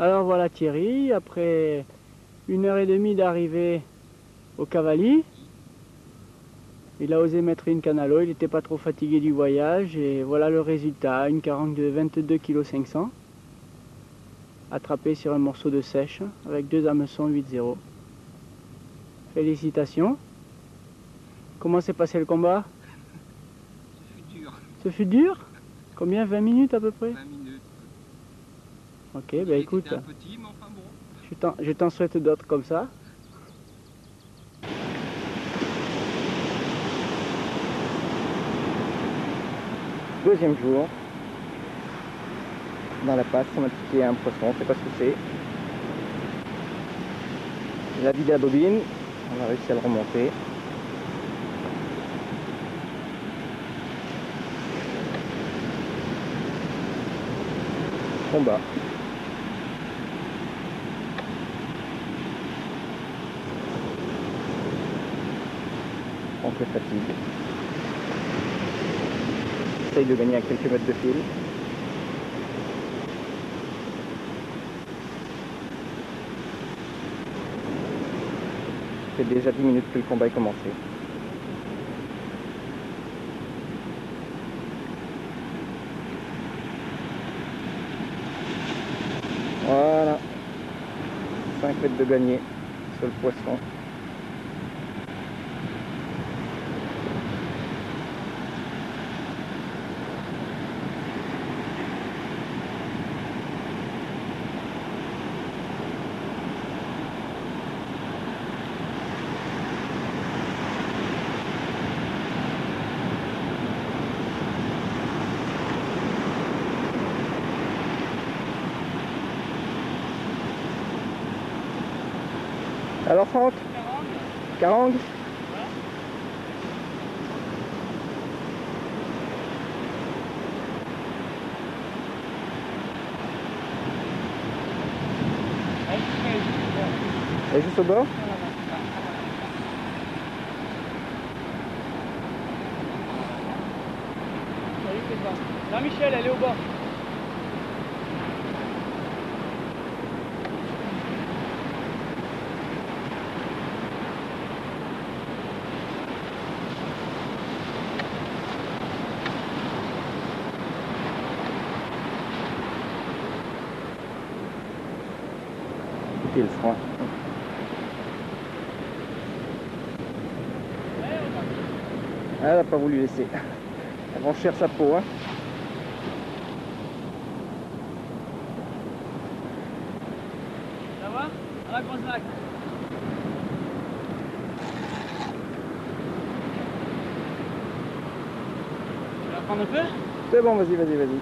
Alors voilà Thierry, après 1 h 30 d'arrivée au Cavally, il a osé mettre une canne à l'eau, il n'était pas trop fatigué du voyage et voilà le résultat, une carangue de 22,5 kg, attrapée sur un morceau de sèche avec 2 hameçons 8-0. Félicitations. Comment s'est passé le combat? Ce fut dur. Ce fut dur? Combien? 20 minutes à peu près? 20 minutes. Ok, bah écoute, un petit, mais enfin bon. je t'en souhaite d'autres comme ça. Deuxième jour, dans la passe, on m'a piqué un poisson, je sais pas ce que c'est. Il a vidé la bobine, on a réussi à le remonter. Combat. On fait fatigue. Essaye de gagner à quelques mètres de fil. Ça fait déjà 10 minutes que le combat est commencé. Voilà. 5 mètres de gagné sur le poisson. Alors Franck, carangue. Elle est juste au bord. Jean-Michel, elle est au bord. Écoutez le frein. Elle n'a pas voulu laisser. Elle va chercher sa peau. Hein. Ça va? À la grosse vague. Tu vas prendre un peu? C'est bon, vas-y, vas-y, vas-y.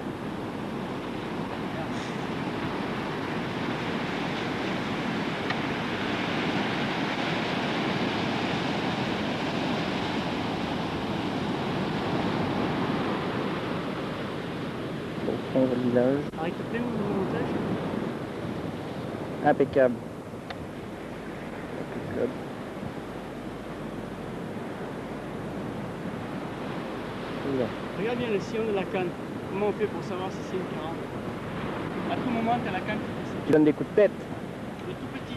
Au fond du village. Arrête de plaire au montage. Impeccable. Oula. Regarde bien le sillon de la canne. Comment on fait pour savoir si c'est une carangue? À tout moment, tu as la canne qui fait ça. Tu donnes des coups de tête. Il est tout petit.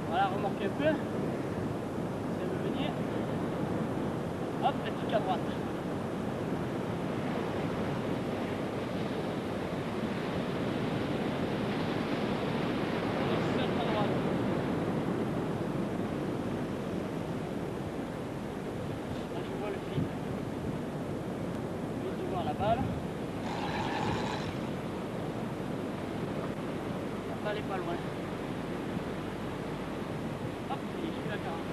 Voilà, remorque un peu. Si elle veut venir. Hop, elle pique à droite. Elle est pas loin. Hop, il est juste la carangue.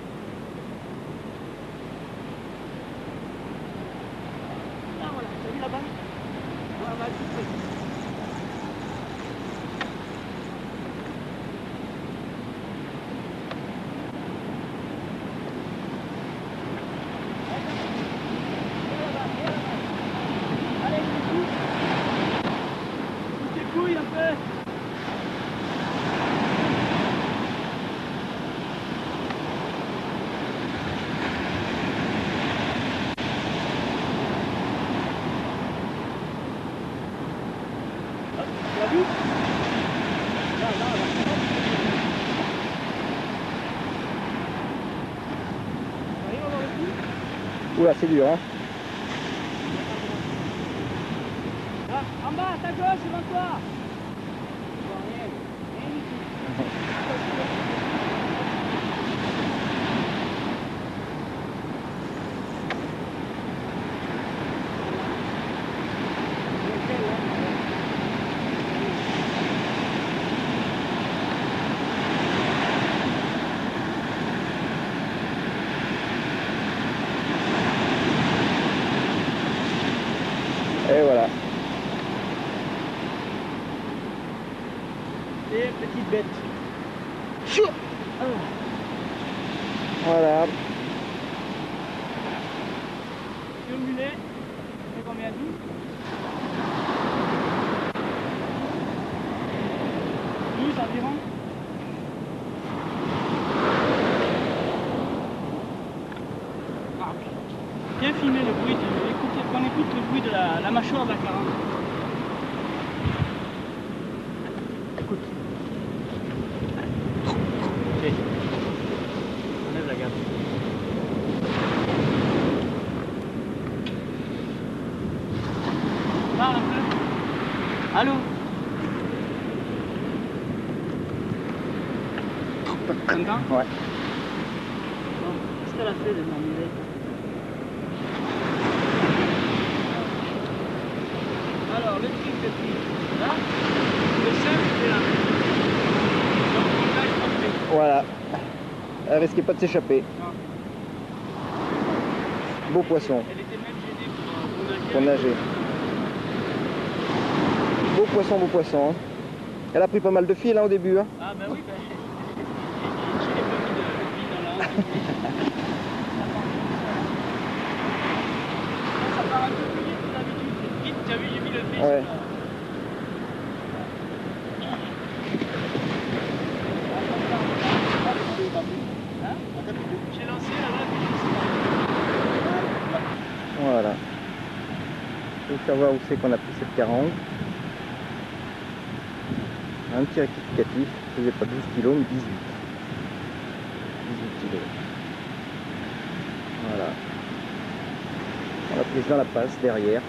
Oula, c'est dur, hein. Là, en bas, à ta gauche, devant toi. Tu vois rien, rien du tout. Et voilà. Et petite bête. Voilà. Sur le mulet, c'est combien de 12 environ. Ah, bien filmer le bruit, qu'on écoute le bruit de la mâchoire de la carangue. Écoute. Ok. Enlève la garde. Parle un peu. Allô? T'entends? Ouais. Bon, qu'est-ce qu'elle a fait de m'emmener? Alors, le truc depuis là, le simple c'est là. Donc là, je pense que... Voilà. Elle risquait pas de s'échapper. Non. Beau poisson Elle était même gênée pour nager. pour nager. Beau poisson, hein. Elle a pris pas mal de fil hein, au début. Hein. Ah bah oui, bah, je n'ai pas mis de vie dans la hanche. Ça part un peu plus vite que d'habitude. Vite, tu as vu, j'ai mis le pied Ouais. sur hein? J'ai lancé là-bas, puis Voilà. Il faut savoir où c'est qu'on a pris cette carangue. Un petit rectificatif, il faisait pas 12 kg mais 18. 18 kg. Voilà. On l'a prise dans la passe derrière.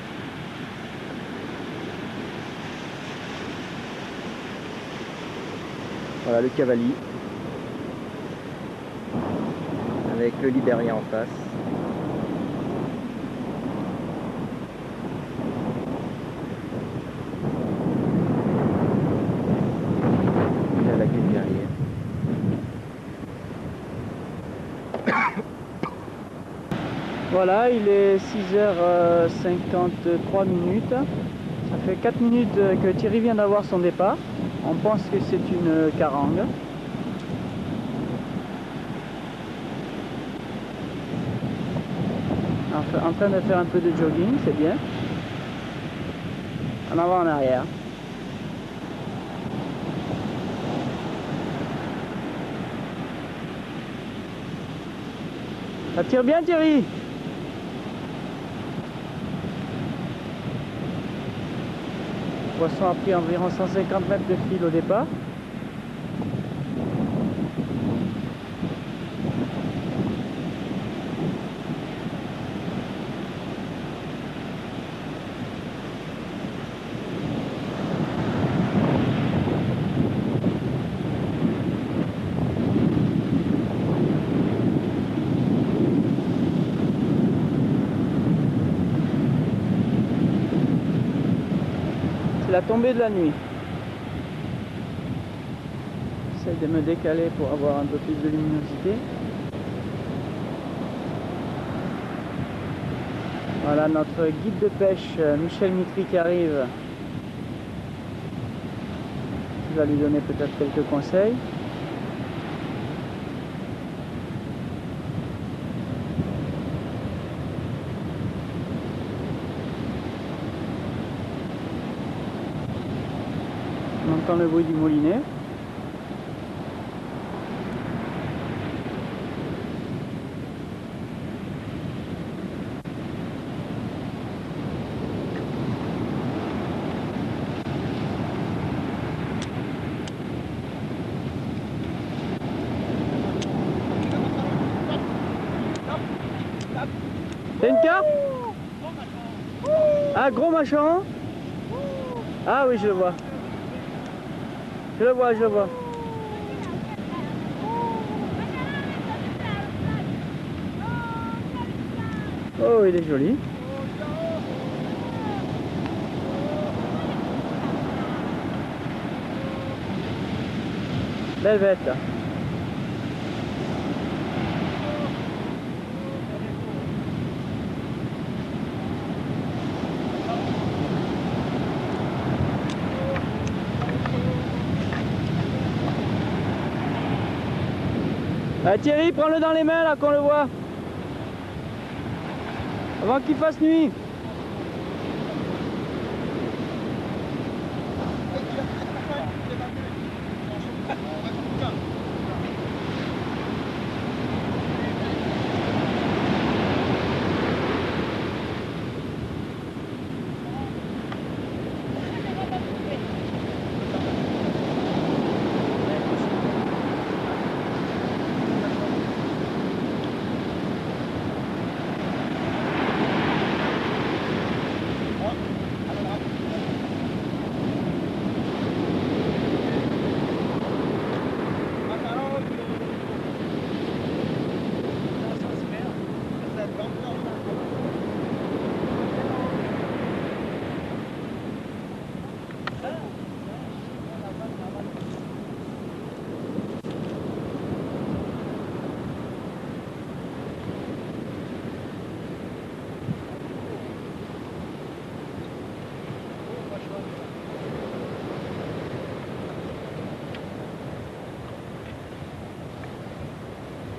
Voilà le cavalier. Avec le libérien en face. Il a la grille derrière. Voilà, il est 6h53 minutes. Ça fait 4 minutes que Thierry vient d'avoir son départ. On pense que c'est une carangue. En train de faire un peu de jogging, c'est bien. En avant, en arrière. Ça tire bien, Thierry? Le poisson a pris environ 150 mètres de fil au départ. La tombée de la nuit. J'essaie de me décaler pour avoir un peu plus de luminosité. Voilà notre guide de pêche Michel Mitry qui arrive. Qui va lui donner peut-être quelques conseils. On entend le bruit du moulinet. C'est une carpe? Ah, gros machin? Ah oui, je le vois. Je le vois, je le vois. Oh, il est joli. Belle bête là. Ah, Thierry, prends-le dans les mains là qu'on le voit. Avant qu'il fasse nuit.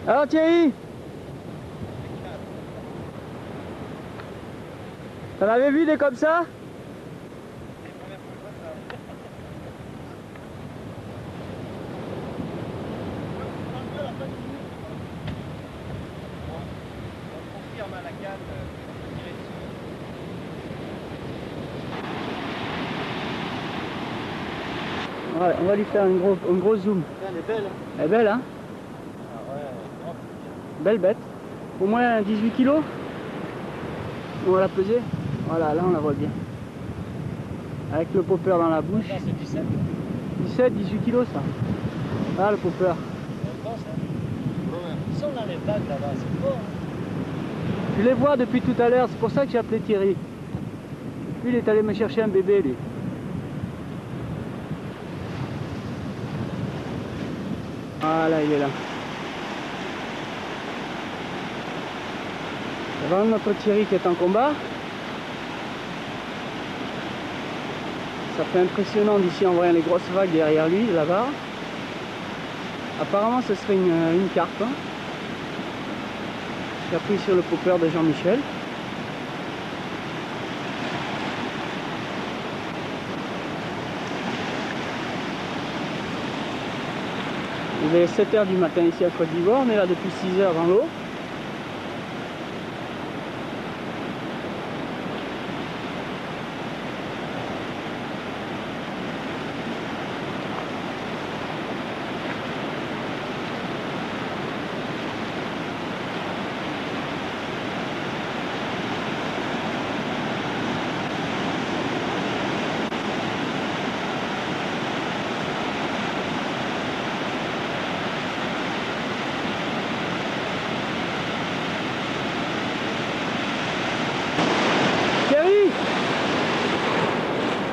Alors Thierry, t'en avais vu des comme ça? Ouais, on va lui faire un gros zoom. Elle est belle. Elle est belle, hein? Ah ouais, Belle bête. Au moins 18 kilos. On va la peser. Voilà, là on la voit bien. Avec le popper dans la bouche. c'est 17. 17, 18 kilos ça. Ah, le popper. Ils sont dans les vagues là-bas, c'est beau. Je les vois depuis tout à l'heure, c'est pour ça que j'ai appelé Thierry. Lui, il est allé me chercher un bébé, lui. Voilà, il est là. C'est vraiment notre Thierry qui est en combat. Ça fait impressionnant d'ici en voyant les grosses vagues derrière lui, là-bas. Apparemment, ce serait une carpe. Hein. J'appuie sur le popper de Jean-Michel. Il est 7 h du matin ici à Côte d'Ivoire, on est là depuis 6 h dans l'eau.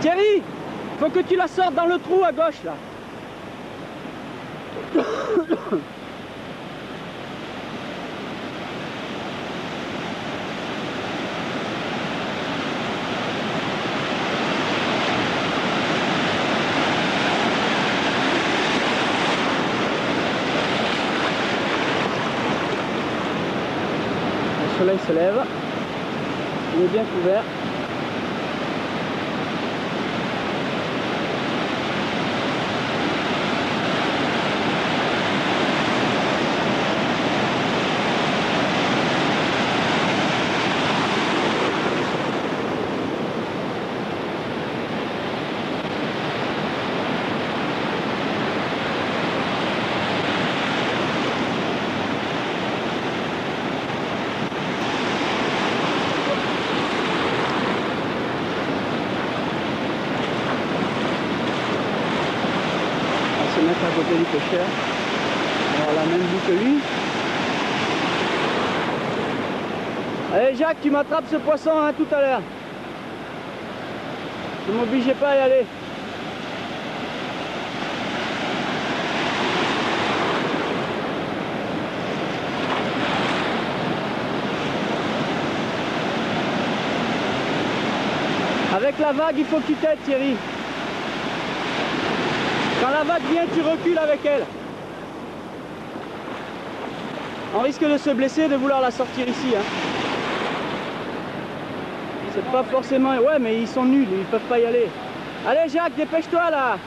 Thierry, faut que tu la sortes dans le trou à gauche là. Le soleil se lève, il est bien couvert. pêcheur. On a la même vue que lui. Allez Jacques, tu m'attrapes ce poisson hein, tout à l'heure. Ne m'obligez pas à y aller. Avec la vague, il faut que tu t'aides Thierry. Quand la vague vient, tu recules avec elle. On risque de se blesser, de vouloir la sortir ici. Hein. C'est pas forcément... Ouais, mais ils sont nuls, ils peuvent pas y aller. Allez Jacques, dépêche-toi là.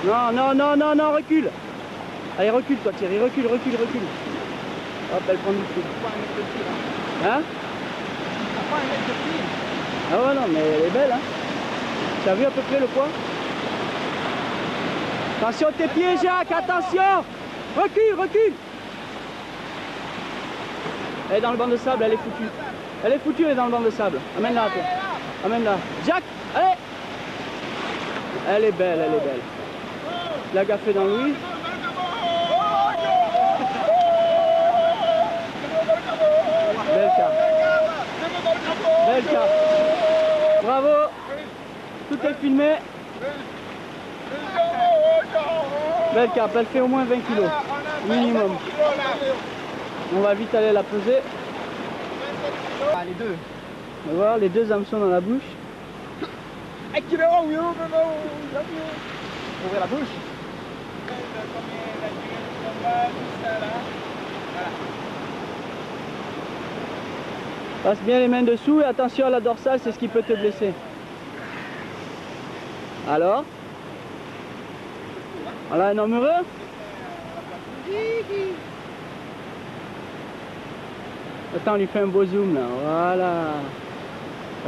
Non, non, non, non, non, recule. Allez, recule toi Thierry, recule, recule, recule. Hop, elle prend du coup. Hein? Ah ouais, non, mais elle est belle, hein. Tu as vu à peu près le poids? Attention tes pieds Jacques, attention. Recule, recule. Elle est dans le banc de sable, elle est foutue. Elle est foutue, elle est dans le banc de sable. Amène-la, toi. Amène-la. Jacques, allez. Elle est belle, elle est belle. La gaffée dans Louis. Belle carte. Belle carte. Bravo. Tout est filmé. Belle carpe, elle fait au moins 20 kg. Minimum. On va vite aller la peser. Ah, les deux. On va voir les deux hameçons dans la bouche. Ouvrir la bouche. Passe bien les mains dessous et attention à la dorsale, c'est ce qui peut te blesser. Alors? Voilà un homme heureux? Attends, on lui fait un beau zoom là, voilà.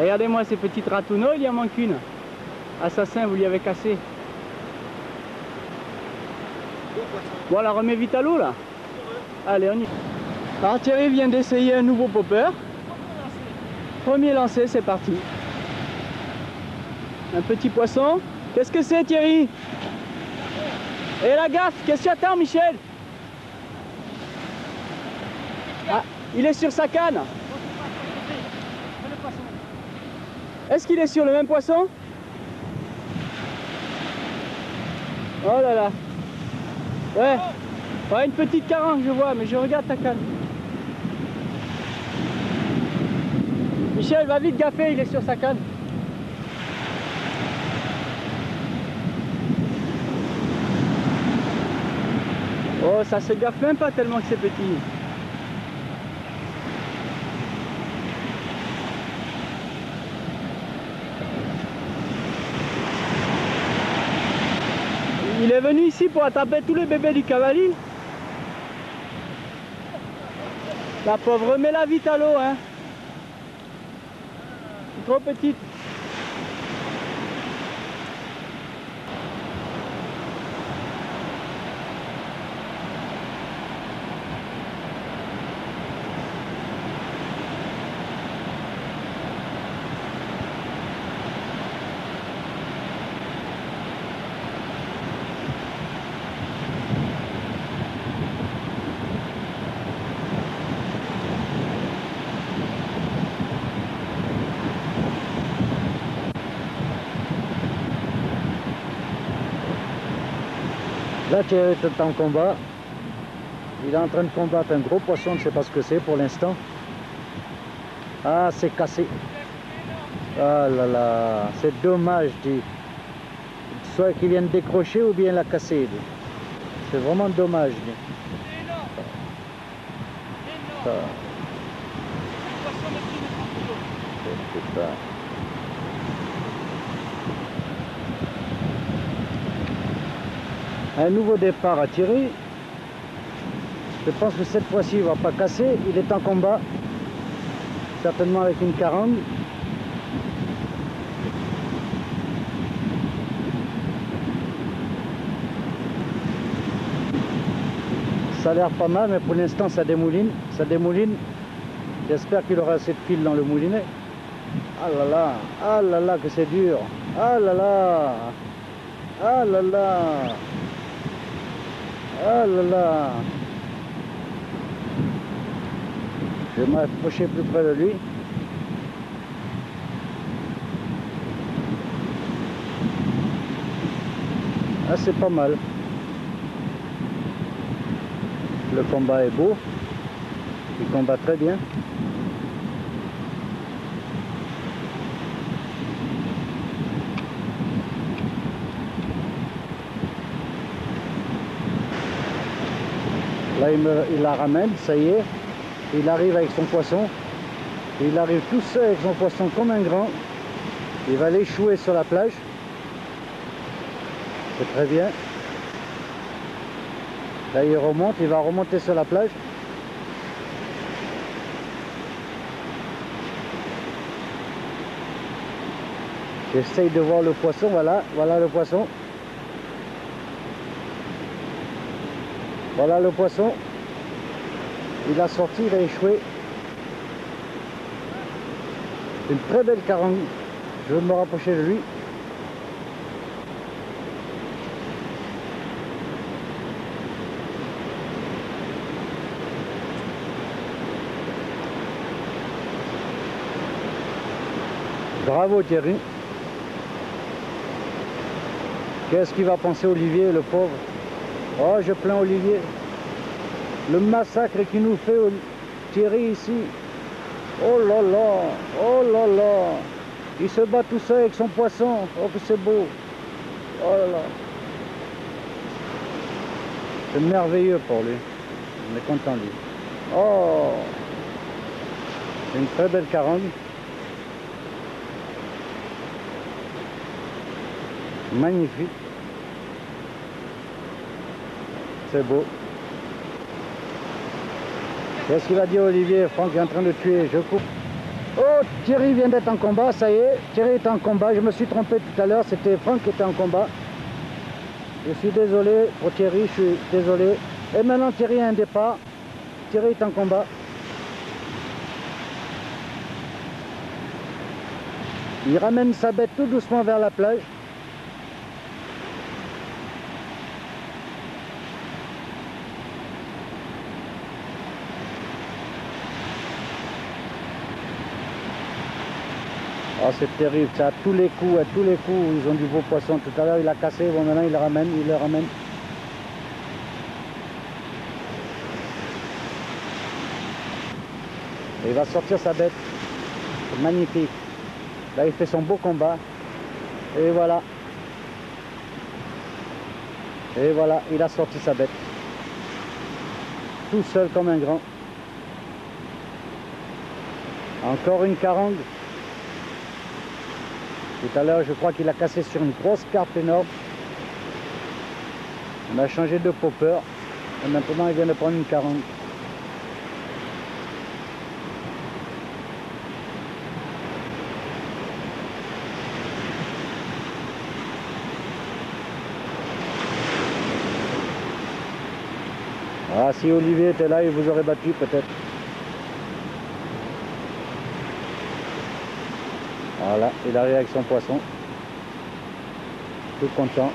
Regardez-moi ces petites ratouneaux, il y en manque une. Assassin, vous lui avez cassé. Bon, la remet vite à l'eau là. Allez, on y va. Alors Thierry vient d'essayer un nouveau popper. Premier lancé, c'est parti. Un petit poisson. Qu'est-ce que c'est Thierry? Et la gaffe, qu'est-ce que tu attends Michel? Ah, il est sur sa canne. Est-ce qu'il est sur le même poisson? Oh là là. Ouais. Ouais, une petite carangue je vois, mais je regarde ta canne. Michel, va vite gaffer, il est sur sa canne. Oh, ça se gaffe même pas tellement que c'est petit. Il est venu ici pour attraper tous les bébés du cavalier. La pauvre, remets-la vite à l'eau, hein. C'est trop petite. Là, Thierry est en combat. Il est en train de combattre un gros poisson, je ne sais pas ce que c'est pour l'instant. Ah, c'est cassé. Ah là là, c'est dommage. Soit qu'il vienne décrocher ou bien la casser. C'est vraiment dommage. Ça. C'est ça. Un nouveau départ à tirer. Je pense que cette fois-ci il ne va pas casser. Il est en combat. Certainement avec une carangue. Ça a l'air pas mal, mais pour l'instant ça démouline. Ça démouline. J'espère qu'il aura assez de fil dans le moulinet. Ah là là que c'est dur. Ah là là. Ah là là. Ah là là. Je vais m'approcher plus près de lui. Ah, c'est pas mal. Le combat est beau. Il combat très bien. Là, il la ramène, ça y est. Il arrive avec son poisson. Il arrive tout seul avec son poisson comme un grand. Il va l'échouer sur la plage. C'est très bien. Là, il remonte, il va remonter sur la plage. J'essaye de voir le poisson, voilà, voilà le poisson. Voilà le poisson. Il a sorti, il a échoué. Une très belle carangue. Je vais me rapprocher de lui. Bravo Thierry. Qu'est-ce qu'il va penser Olivier, le pauvre? Oh, je plains Olivier. Le massacre qu'il nous fait Thierry ici. Oh là là, oh là là. Il se bat tout seul avec son poisson. Oh que c'est beau. Oh là là. C'est merveilleux pour lui. On est content de lui. Oh. C'est une très belle carangue. Magnifique. C'est beau. Qu'est-ce qu'il va dire Olivier? Franck est en train de tuer, je coupe. Oh, Thierry vient d'être en combat, ça y est. Thierry est en combat, je me suis trompé tout à l'heure, c'était Franck qui était en combat. Je suis désolé pour Thierry, je suis désolé. Et maintenant Thierry a un départ. Thierry est en combat. Il ramène sa bête tout doucement vers la plage. Oh, c'est terrible, ça, à tous les coups, ils ont du beau poisson. Tout à l'heure, il a cassé, bon, maintenant, il le ramène, Et il va sortir sa bête. C'est magnifique. Là, il fait son beau combat. Et voilà. Et voilà, il a sorti sa bête. Tout seul comme un grand. Encore une carangue. Tout à l'heure, je crois qu'il a cassé sur une grosse carpe énorme. On a changé de popper. Et maintenant, il vient de prendre une carangue. Ah, si Olivier était là, il vous aurait battu peut-être. Voilà, il arrive avec son poisson. Tout content.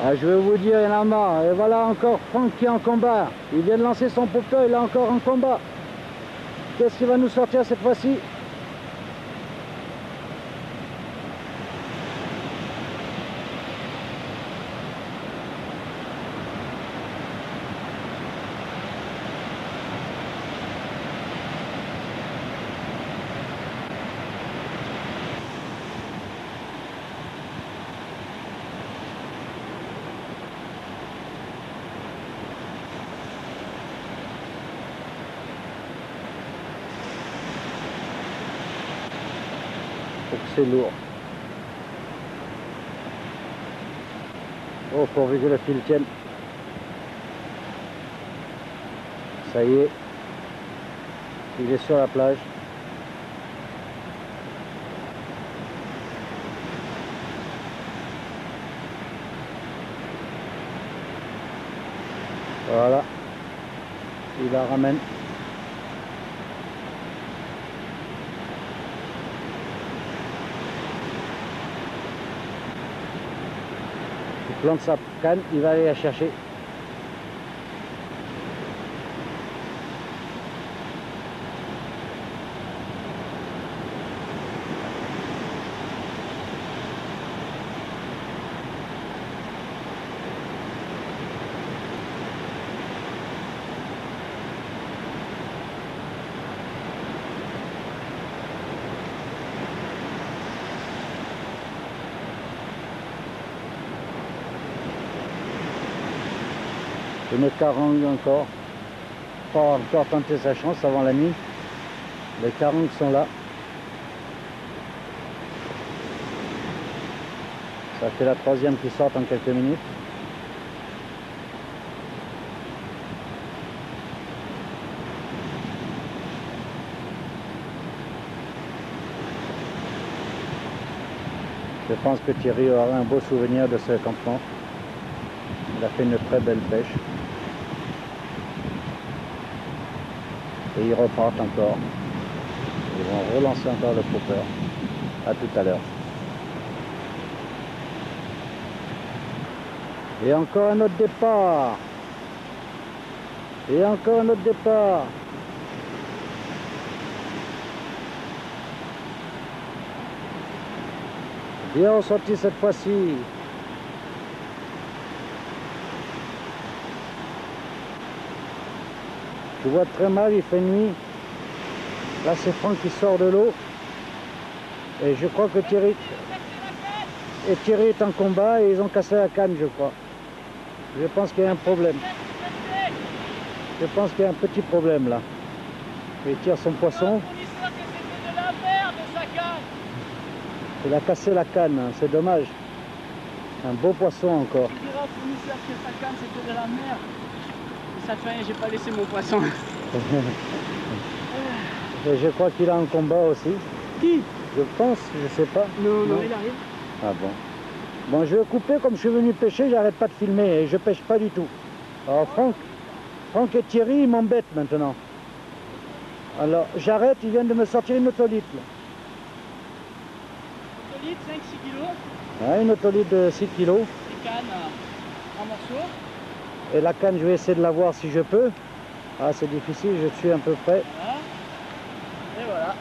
Ah, je vais vous dire, il y en a marre. Et voilà encore Franck qui est en combat. Il vient de lancer son popper, il est encore en combat. Qu'est-ce qu'il va nous sortir cette fois-ci? C'est lourd. Oh, pourvu que le fil tienne. Ça y est. Il est sur la plage. Voilà. Il la ramène. plante sa canne, il va aller la chercher. Une carangue encore. Pas encore tenter sa chance avant la nuit. Les carangues sont là. Ça fait la troisième qui sort en quelques minutes. Je pense que Thierry aura un beau souvenir de ce campement. Il a fait une très belle pêche. Et ils repartent encore. Ils vont relancer encore le popper. À tout à l'heure. Et encore un autre départ. Et encore un autre départ. Bien ressorti cette fois-ci. Je vois très mal, il fait nuit. Là c'est Franck qui sort de l'eau. Et je crois que Thierry est en combat et ils ont cassé la canne, je crois. Je pense qu'il y a un problème. Je pense qu'il y a un petit problème là. Il tire son poisson. Il a cassé la canne, hein. C'est dommage. Un beau poisson encore. Tu diras au fournisseur que sa canne c'était de la merde. Et ça fait rien, j'ai pas laissé mon poisson. Et je crois qu'il a un combat aussi. Qui? Je pense, je sais pas. Non, il arrive. Ah bon. Bon, je vais couper, comme je suis venu pêcher, j'arrête pas de filmer et je pêche pas du tout. Alors Franck et Thierry, ils m'embêtent maintenant. Alors j'arrête, ils viennent de me sortir une otolite. Otolite, 5-6 kilos. Ouais, une otolite de 6 kilos. Des cannes en morceaux. Et la canne, je vais essayer de la voir si je peux. Ah, c'est difficile, je suis à peu près. Voilà. Et voilà.